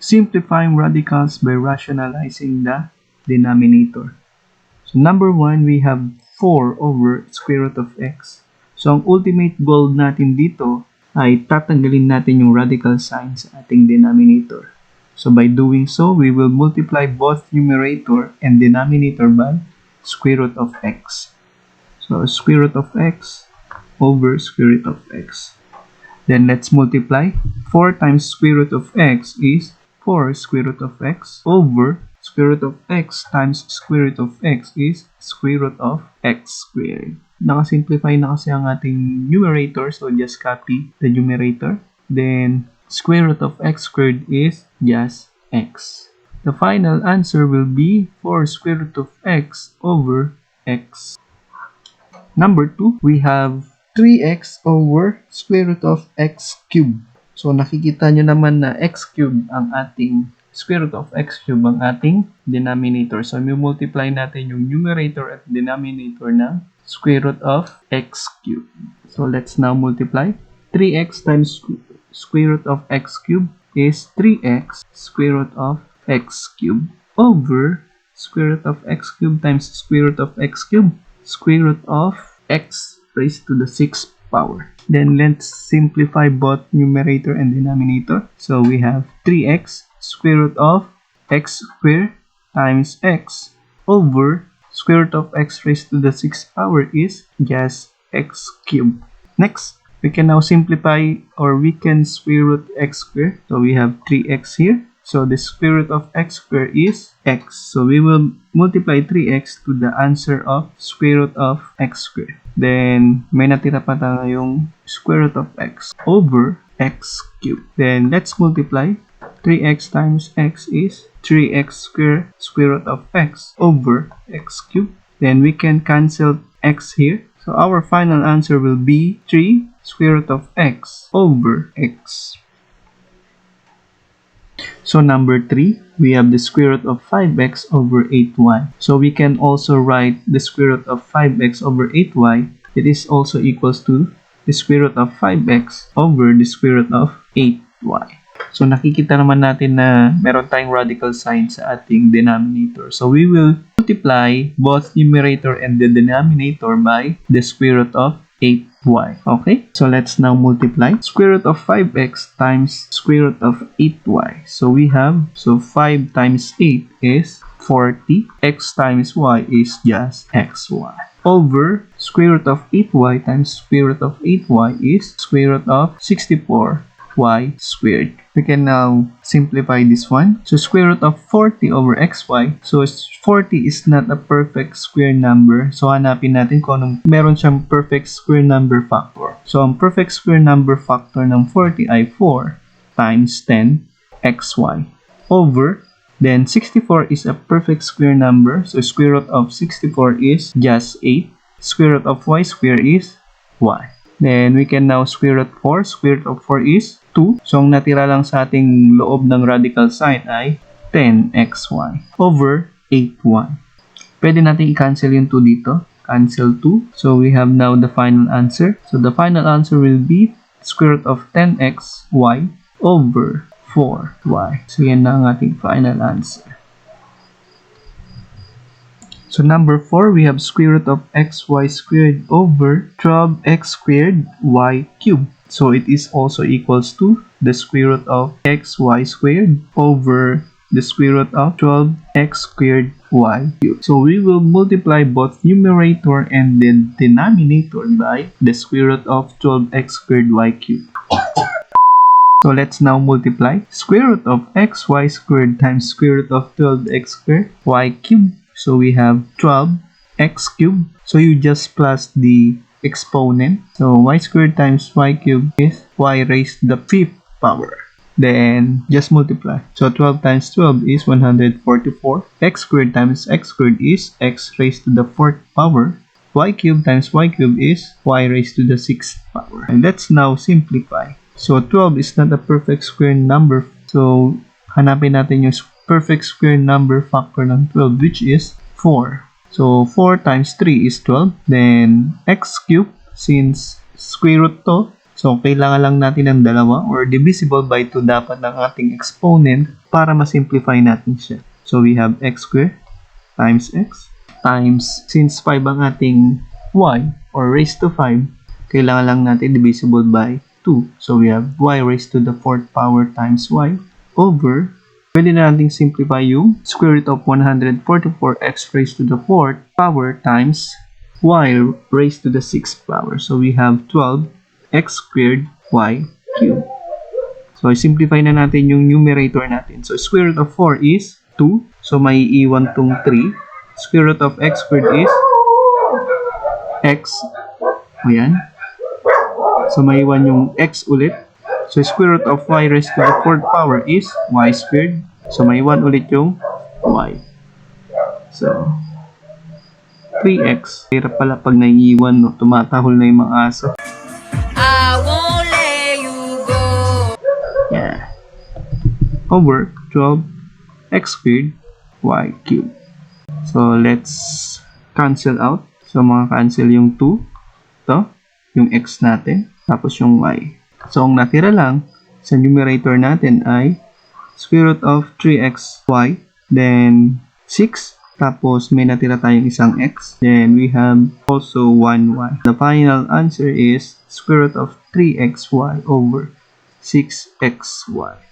simplifying radicals by rationalizing the denominator. So number 1, we have 4 over square root of x. So ang ultimate goal natin dito ay tatanggalin natin yung radical sign sa ating denominator. So by doing so, we will multiply both numerator and denominator by square root of x. So square root of x over square root of x. Then let's multiply. 4 times square root of x is 4 square root of x over square root of x times square root of x is square root of x squared. Nakasimplify na kasi ang ating numerator, so just copy the numerator. Then square root of x squared is just x. The final answer will be 4 square root of x over x. Number 2, we have 3x over square root of x cubed. So nakikita nyo naman na x cubed ang ating square root of x cubed ang ating denominator. So multiply natin yung numerator at denominator ng square root of x cubed. So let's now multiply. 3x times square root of x cubed is 3x square root of x cubed over square root of x cubed times square root of x cubed, square root of x raised to the 6th power. Then let's simplify both numerator and denominator. So we have 3x square root of x squared times x over square root of x raised to the 6th power is just x cubed. Next, we can now simplify, or we can square root x squared. So we have 3x here. So the square root of x squared is x. So we will multiply 3x to the answer of square root of x squared. Then may natira pa tayong square root of x over x cubed. Then let's multiply. 3x times x is 3x squared square root of x over x cubed. Then we can cancel x here. So our final answer will be 3 square root of x over x. So number 3, we have the square root of 5x over 8y. So we can also write the square root of 5x over 8y. It is also equals to the square root of 5x over the square root of 8y. So nakikita naman natin na meron tayong radical sign sa ating denominator. So we will multiply both numerator and the denominator by the square root of 8y. Okay? So let's now multiply. Square root of 5x times square root of 8y. So we have, 5 times 8 is 40. X times y is just xy. Over square root of 8y times square root of 8y is square root of 64. Y squared. We can now simplify this one. So square root of 40 over xy. So 40 is not a perfect square number. So hanapin natin kung anong meron siyang perfect square number factor. So ang perfect square number factor ng 40 ay 4 times 10 xy over, then 64 is a perfect square number. So square root of 64 is just 8. Square root of y squared is y. Then we can now square root 4. Square root of 4 is 2. So ang natira lang sa ating loob ng radical sign ay 10xy over 8y. Pwede natin i-cancel yung 2 dito. Cancel 2. So we have now the final answer. So the final answer will be square root of 10xy over 4y. So yan na ang ating final answer. So number 4, we have square root of xy squared over 12x squared y cubed. So it is also equals to the square root of xy squared over the square root of 12x squared y cubed. So we will multiply both numerator and the denominator by the square root of 12x squared y cubed. So let's now multiply square root of xy squared times square root of 12x squared y cubed. So we have 12x cubed. So you just plus the exponent. So y squared times y cubed is y raised to the 5th power. Then just multiply. So 12 times 12 is 144. X squared times x squared is x raised to the 4th power. Y cubed times y cubed is y raised to the 6th power. And let's now simplify. So 12 is not a perfect square number. So hanapin natin yung perfect square number factor ng 12, which is 4. So 4 times 3 is 12. Then x cubed, since square root to, so kailangan lang natin ng dalawa, or divisible by 2 dapat ng ating exponent para ma-simplify natin siya. So we have x squared times x times, since 5 ang ating y or raised to 5, kailangan lang natin divisible by 2. So we have y raised to the 4th power times y over, pwede na natin simplify yung square root of 144x raised to the 4th power times y raised to the 6th power. So we have 12x squared y cubed. So simplify na natin yung numerator natin. So square root of 4 is 2. So may iwan tong 3. Square root of x squared is x. Ayan. So may iwan yung x ulit. So square root of y raised to the 4th power is y squared. So may iwan ulit yung y. So 3x. Hirap pala pag naiiwan, no? Tumatahol na yung mga aso. I won't let you go. Yeah. Over 12x squared y cubed. So let's cancel out. So cancel yung 2. To, yung x natin. Tapos yung y. So ang natira lang sa numerator natin ay square root of 3xy. Then 6. Tapos may natira tayong isang x. Then we have also 1y. The final answer is square root of 3xy over 6xy.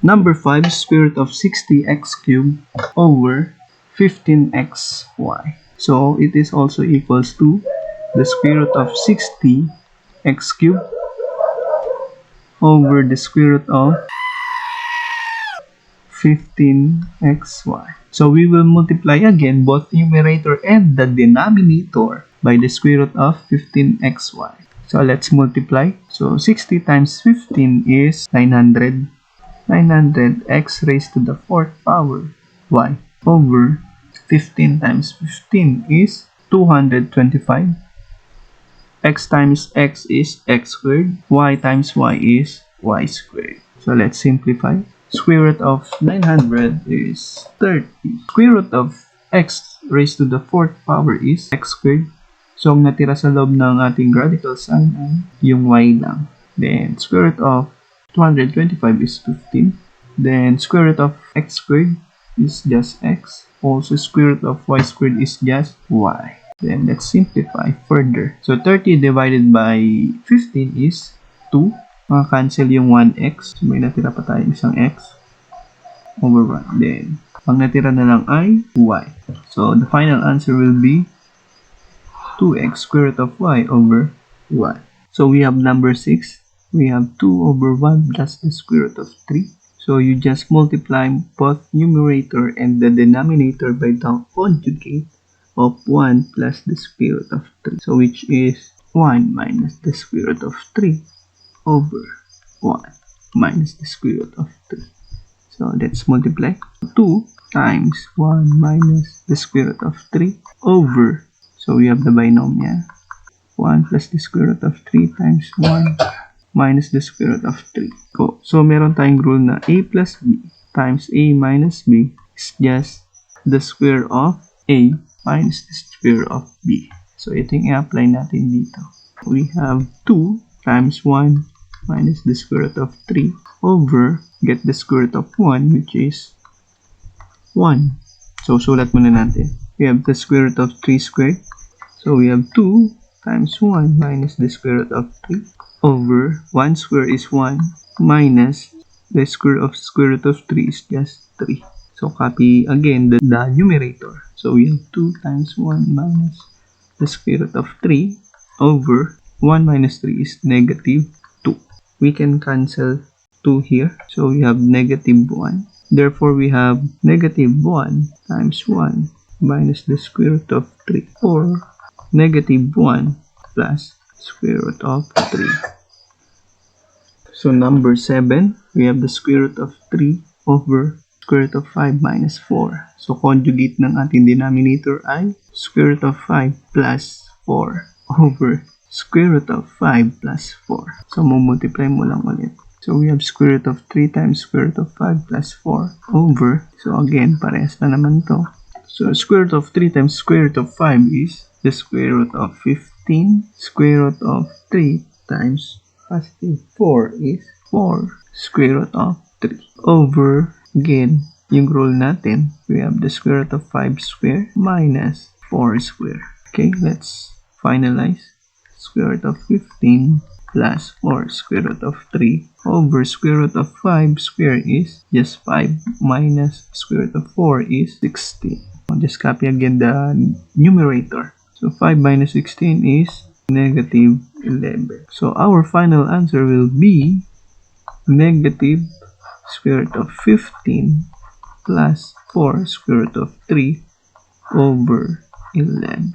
Number 5, square root of 60x cubed over 15xy. So it is also equals to the square root of 60x cubed over the square root of 15xy. So we will multiply again both numerator and the denominator by the square root of 15xy. So let's multiply. So 60 times 15 is 900. 900x raised to the 4th power y over 15 times 15 is 225. X times x is x squared. Y times y is y squared. So let's simplify. Square root of 900 is 30. Square root of x raised to the 4th power is x squared. So ang natira sa loob ng ating radical sign ay yung y lang. Then square root of 225 is 15. Then square root of x squared is just x. Also square root of y squared is just y. Then let's simplify further. So 30 divided by 15 is 2. Maka-cancel yung 1x. So may natira pa tayong isang x over 1. Then ang natira na lang ay y. So the final answer will be 2x square root of y over y. So we have number 6. We have 2 over 1 plus the square root of 3. So you just multiply both numerator and the denominator by the conjugate of 1 plus the square root of 3. So which is 1 minus the square root of 3 over 1 minus the square root of 3. So let's multiply. 2 times 1 minus the square root of 3 over, so we have the binomial, 1 plus the square root of 3 times 1 minus the square root of 3. So meron tayong rule na a plus b times a minus b is just the square of a minus the square of b. So ito yung i-apply natin dito. We have 2 times 1 minus the square root of 3 over, get the square root of 1 which is 1. So sulat muna natin. We have the square root of 3 squared. So we have 2 times 1 minus the square root of 3 over 1 square is 1 minus the square root of 3 is just 3. So copy again the numerator. So we have 2 times 1 minus the square root of 3 over 1 minus 3 is negative 2. We can cancel 2 here. So we have negative 1. Therefore we have negative 1 times 1 minus the square root of 3 or negative 1 plus square root of 3. So number 7, we have the square root of 3 over square root of 5 minus 4. So conjugate ng ating denominator ay square root of 5 plus 4 over square root of 5 plus 4. So multiply mo lang ulit. So we have square root of 3 times square root of 5 plus 4 over, so again parehas na naman to. So square root of 3 times square root of 5 is the square root of 15. Square root of 3 times positive 4 is 4. square root of 3 over, again, yung rule natin, we have the square root of 5 square minus 4 square. Okay, let's finalize. Square root of 15 plus 4 square root of 3 over square root of 5 square is just 5 minus square root of 4 is 16. I'll just copy again the numerator. So 5 minus 16 is negative 11. So our final answer will be negative square root of 15 plus 4 square root of 3 over 11.